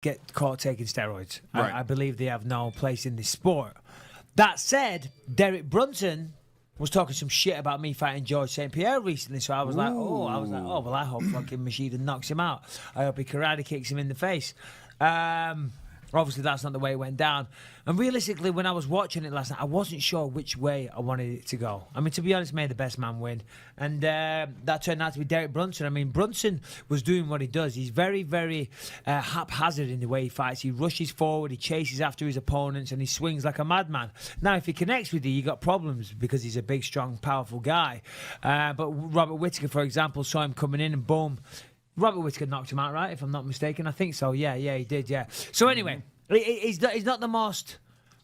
get caught taking steroids. Right. I believe they have no place in this sport. That said, Derek Brunson was talking some shit about me fighting George St. Pierre recently, so I was like, well, I hope fucking Machida knocks him out. I hope he karate kicks him in the face. Obviously, that's not the way it went down. And realistically, when I was watching it last night, I wasn't sure which way I wanted it to go. I mean, to be honest, may the best man win. And that turned out to be Derek Brunson. I mean, Brunson was doing what he does. He's very, very haphazard in the way he fights. He rushes forward, he chases after his opponents, and he swings like a madman. Now, if he connects with you got problems because he's a big, strong, powerful guy. But Robert Whittaker, for example, saw him coming in and boom. Robert Whittaker knocked him out, right? If I'm not mistaken, I think so. Yeah, he did. Yeah. So anyway, he's not the most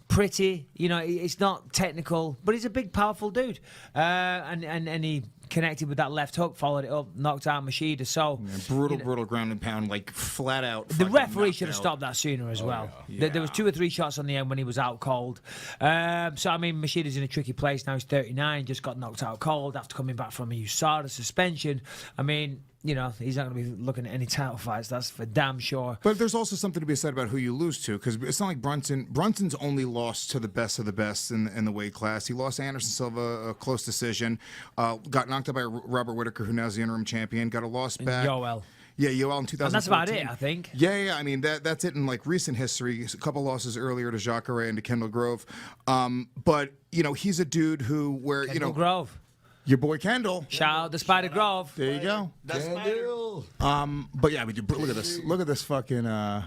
pretty, it's not technical, but he's a big, powerful dude. And he connected with that left hook, followed it up, knocked out Machida. So brutal ground and pound, like flat out. The referee should have stopped that sooner as well. Yeah. There was 2 or 3 shots on the end when he was out cold. So I mean, Machida's in a tricky place now. He's 39, just got knocked out cold after coming back from a USADA suspension. I mean, he's not going to be looking at any title fights. That's for damn sure. But there's also something to be said about who you lose to, because it's not like Brunson's only lost to the best of the best in the weight class. He lost to Anderson Silva, a close decision. Got knocked out by Robert Whittaker, who now is the interim champion. Got a loss back. Yoel. Yeah, Yoel in 2014. And that's about it, I think. Yeah. I mean, that's it in like recent history. A couple losses earlier to Jacare and to Kendall Grove. But he's a dude who Kendall Grove. Your boy Kendall. Shout out to Spider Grove. There you go. That's Kendall. But yeah, look at this. Look at this fucking. Yeah,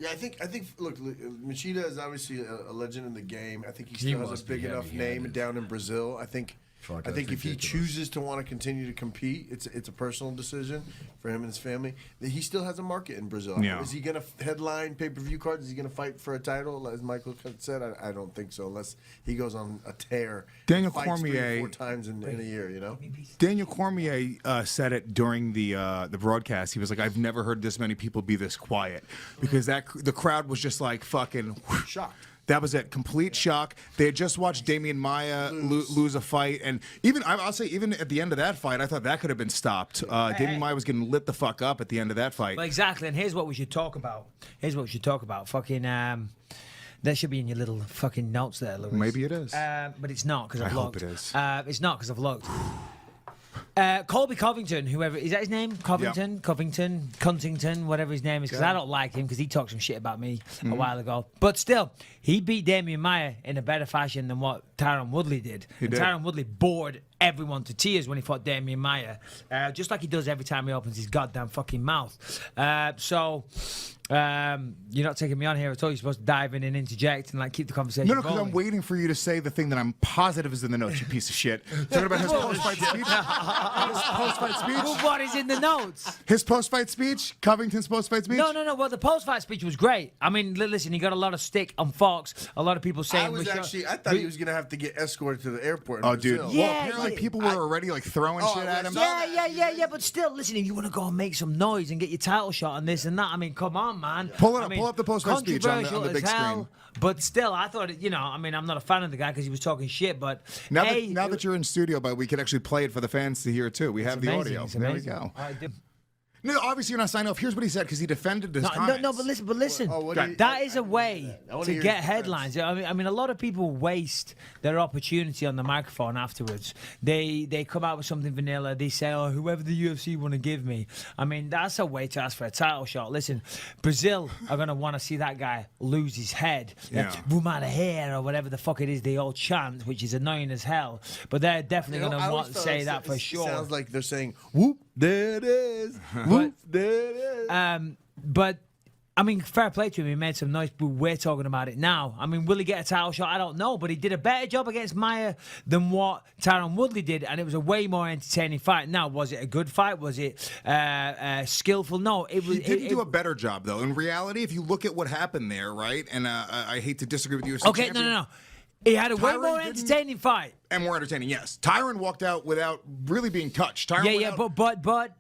I think. Look, Machida is obviously a legend in the game. I think he still has a big enough name down in Brazil. I think if he chooses to want to continue to compete, it's a personal decision for him and his family. He still has a market in Brazil. Yeah. Is he going to headline pay-per-view cards? Is he going to fight for a title, as Michael said? I don't think so, unless he goes on a tear. Daniel fights Cormier 3 or 4 times in a year. Daniel Cormier said it during the broadcast. He was like, "I've never heard this many people be this quiet," because the crowd was just like fucking shocked. That was it. Complete shock. They had just watched Damian Maia lose a fight. And even I'll say, even at the end of that fight, I thought that could have been stopped. Damian Maia was getting lit the fuck up at the end of that fight. Well, exactly. And here's what we should talk about. Fucking, that should be in your little fucking notes there, Louis. Maybe it is. But it's not because I've looked. I hope it is. It's not because I've looked. Coby Covington, whoever is that his name? Covington, yep. Covington, whatever his name is, because I don't like him because he talked some shit about me a while ago. But still, he beat Damian Maia in a better fashion than what Tyron Woodley did. Tyron Woodley bored everyone to tears when he fought Damian Maia, just like he does every time he opens his goddamn fucking mouth. You're not taking me on here at all. You're supposed to dive in and interject and keep the conversation No, because going. I'm waiting for you to say the thing that I'm positive is in the notes, you piece of shit. Talking about his post-fight speech? His post-fight speech? Well, what is in the notes? His post-fight speech? Covington's post-fight speech? No. Well, the post-fight speech was great. I mean, listen, he got a lot of stick on Fox. A lot of people saying... I thought he was going to have to get escorted to the airport in dude. Brazil. Well, apparently people were already throwing shit at him. Yeah, but still, listen, if you want to go and make some noise and get your title shot and this and that, I mean, come on, man. Pull up the post-fight speech on the big screen. But still, I thought, I mean, I'm not a fan of the guy because he was talking shit, but... Now that you're in studio, but we can actually play it for the fans to hear, too. We have the audio. There we go. No, obviously you're not signing off. Here's what he said, because he defended his comments. No, but listen. That is a way to get headlines. I mean, a lot of people waste their opportunity on the microphone afterwards. They come out with something vanilla. They say, oh, whoever the UFC want to give me. I mean, that's a way to ask for a title shot. Listen, Brazil are going to want to see that guy lose his head. Vumada hair or whatever the fuck it is they all chant, which is annoying as hell. But they're definitely going to want to say that for sure. It sounds like they're saying, whoop, there it is. Whoop, there it is. But I mean, fair play to him. He made some noise, but we're talking about it now. I mean, will he get a title shot? I don't know, but he did a better job against Maia than what Tyron Woodley did, and it was a way more entertaining fight. Now, was it a good fight? Was it skillful? No, it was. He didn't do a better job, though. In reality, if you look at what happened there, right? And I hate to disagree with you. Okay, no. He had a way more entertaining fight. And more entertaining, yes. Tyron walked out without really being touched. Tyron but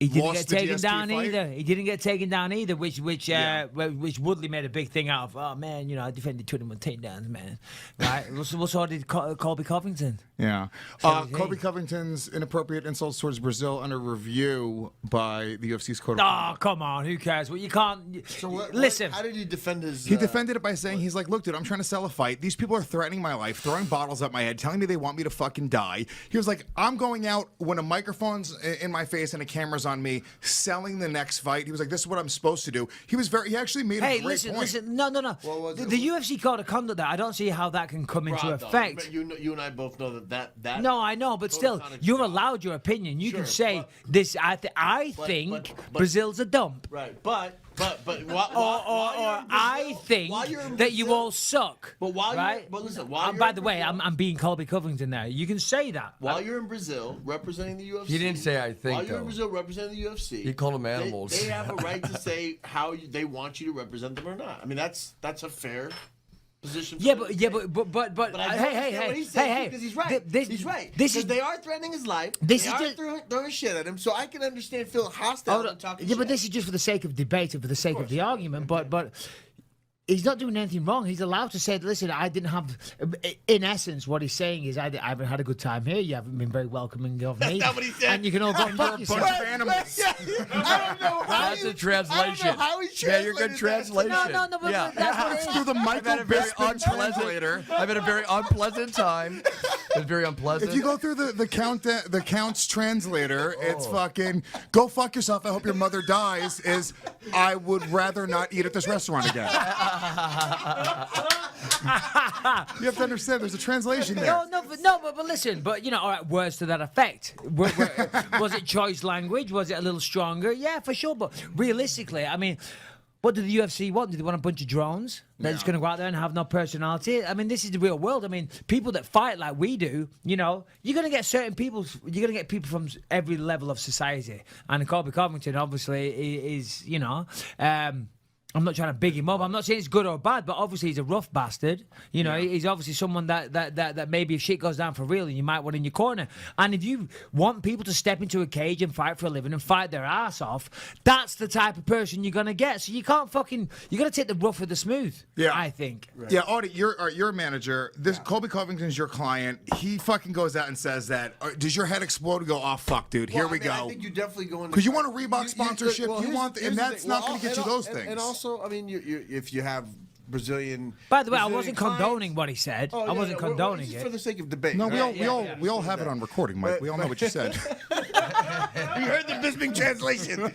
He didn't lost get the taken GSP down fight. either. He didn't get taken down either, which Woodley made a big thing out of. Oh man, I defended 21 takedowns, man. Right? So did Coby Covington. Yeah. Coby Covington's inappropriate insults towards Brazil under review by the UFC's code. Oh, come on. Who cares? Well, you can't. Listen. How did he defend his? He defended it by saying, he's like, look, dude, I'm trying to sell a fight. These people are threatening my life, throwing bottles at my head, telling me they want me to fucking die. He was like, I'm going out when a microphone's in my face and a camera's on me, selling the next fight. He was like, this is what I'm supposed to do. He actually made a great point. Listen. No. The UFC code of conduct there, I don't see how that can come into effect. You and I both know that. No, I know, but still, you're allowed your opinion. You can say this. I think Brazil's a dump. Right, but I think that you all suck. But right? Listen. By the way, I'm being Coby Covington there. You can say that. While you're in Brazil representing the UFC, he didn't say I think. While you're in Brazil representing the UFC, he called them animals. They have a right to say how they want you to represent them or not. I mean, that's a fair position. But hey, because he's right. He's right. Because they are threatening his life. They are throwing shit at him. So I can understand feeling hostile and talking shit. But this is just for the sake of debate and for the sake of the argument. But he's not doing anything wrong. He's allowed to say, listen, I didn't have... In essence, what he's saying is, I haven't had a good time here. You haven't been very welcoming of me. That's not what he said. And you can all go fuck yourself. Animals. I don't know how That's a translation. I don't know how he Yeah, you're good translation. No, but that's what it is. Through the Michael Bisping translator. I've had a very unpleasant time. It's very unpleasant. If you go through the count's translator, it's fucking go fuck yourself. I hope your mother dies. Is I would rather not eat at this restaurant again. You have to understand. There's a translation there. But listen. But all right, words to that effect. Was it choice language? Was it a little stronger? Yeah, for sure. But realistically, I mean, what did the UFC want? Did they want a bunch of drones that's just going to go out there and have no personality? I mean, this is the real world. I mean, people that fight like we do, you're going to get certain people. You're going to get people from every level of society. And Coby Covington, obviously, is I'm not trying to big him up. I'm not saying it's good or bad, but obviously he's a rough bastard. He's obviously someone that maybe if shit goes down for real, and you might want in your corner. And if you want people to step into a cage and fight for a living and fight their ass off, that's the type of person you're gonna get. So you can't you gotta take the rough with the smooth. Yeah, I think. Right. Yeah, Audie, you're a manager. Coby Covington's your client. He fucking goes out and says that. Does your head explode? And go, oh fuck, dude. Here we go. I think you definitely go into because you want a Reebok sponsorship. And that's not going to get you those things. And also, I mean, if you have Brazilian. By the way, I wasn't condoning what he said. I wasn't condoning it for the sake of debate. No, we all have it on recording, Mike. We all know what you said. We heard the Bisping translation.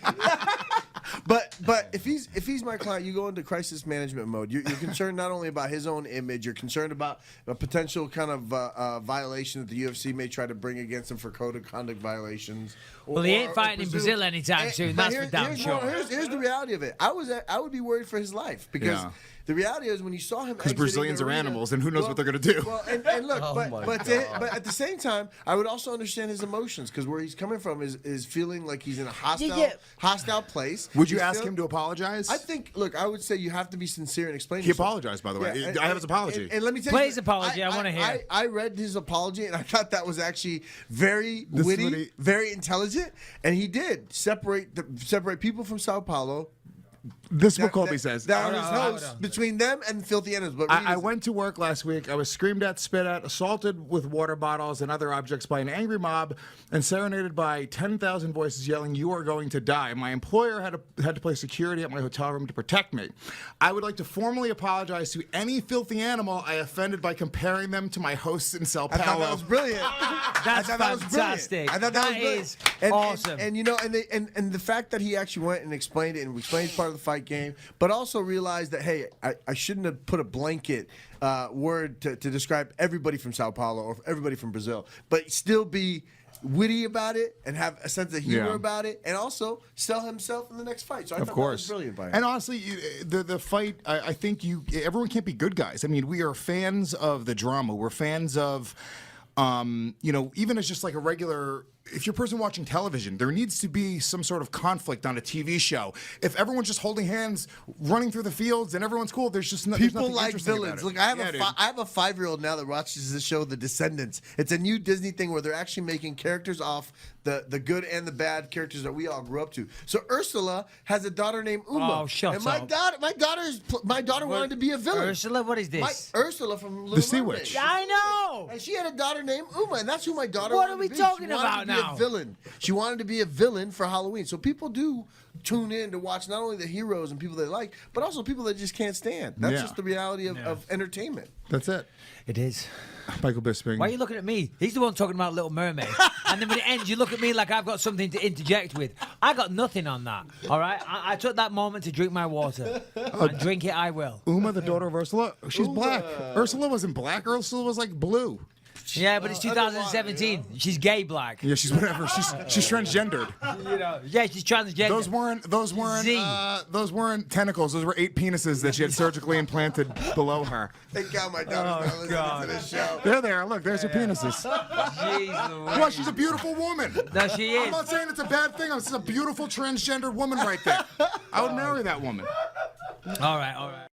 But if he's my client, you go into crisis management mode. You're concerned not only about his own image, you're concerned about a potential kind of violation that the UFC may try to bring against him for code of conduct violations. Well, he ain't fighting in Brazil anytime soon. That's for damn sure. Here's the reality of it. I would be worried for his life because the reality is when you saw him, because Brazilians are animals and who knows what they're going to do. Well, and look, but at the same time, I would also understand his emotions because where he's coming from is feeling like he's in a hostile place. Would you ask him to apologize? I think. Look, I would say you have to be sincere and explain. He apologized, by the way. I have his apology. And let me tell you, his apology. I want to hear. I read his apology and I thought that was actually very witty, very intelligent, and he did separate people from Sao Paulo. This is what Coby says. That was host between them and filthy animals. But I went to work last week. I was screamed at, spit at, assaulted with water bottles and other objects by an angry mob, and serenaded by 10,000 voices yelling, "You are going to die." My employer had to place security at my hotel room to protect me. I would like to formally apologize to any filthy animal I offended by comparing them to my hosts in Sao Paulo. I thought that was brilliant. That's fantastic. I thought that was awesome. And the fact that he actually went and explained it and explained part of the fight game, but also realized that, hey, I shouldn't have put a blanket word to describe everybody from Sao Paulo or everybody from Brazil, but still be witty about it and have a sense of humor about it, and also sell himself in the next fight. So I thought that was brilliant by him. And honestly, the fight, I think everyone can't be good guys. I mean, we are fans of the drama. We're fans of, even as just like a regular if you're a person watching television, there needs to be some sort of conflict on a TV show. If everyone's just holding hands, running through the fields, and everyone's cool, there's just there's People nothing like interesting villains. about it. Look, I have a 5-year-old now that watches the show The Descendants. It's a new Disney thing where they're actually making characters off the good and the bad characters that we all grew up to. So Ursula has a daughter named Uma. Oh, shut and up. my daughter wanted to be a villain. Ursula, what is this? Ursula from Little The Sea Mermaid. Witch. Yeah, I know. And she had a daughter named Uma, and that's who my daughter What wanted are we to be. talking She wanted about to be now? A villain. She wanted to be a villain for Halloween. So people do tune in to watch not only the heroes and people they like, but also people they just can't stand. That's Yeah. just the reality of entertainment. That's it. It is. Michael Bisping. Why are you looking at me? He's the one talking about Little Mermaid. And then when it ends, you look at me like I've got something to interject with. I got nothing on that. All right? I took that moment to drink my water. And drink it I will. Uma, the daughter of Ursula? She's black. Ursula wasn't black. Ursula was like blue. Yeah, but it's 2017. you know? She's gay black. Yeah, she's whatever. She's transgendered. You know. Yeah, she's transgender. Those weren't tentacles. Those were 8 penises that she had surgically implanted below her. Thank God my daughter's not listening to this show. They're there. Look, there's her penises. Jeez, Well, she's a beautiful woman. no, she I'm is. not saying it's a bad thing. It's a beautiful transgendered woman right there. I would marry that woman. All right, all right.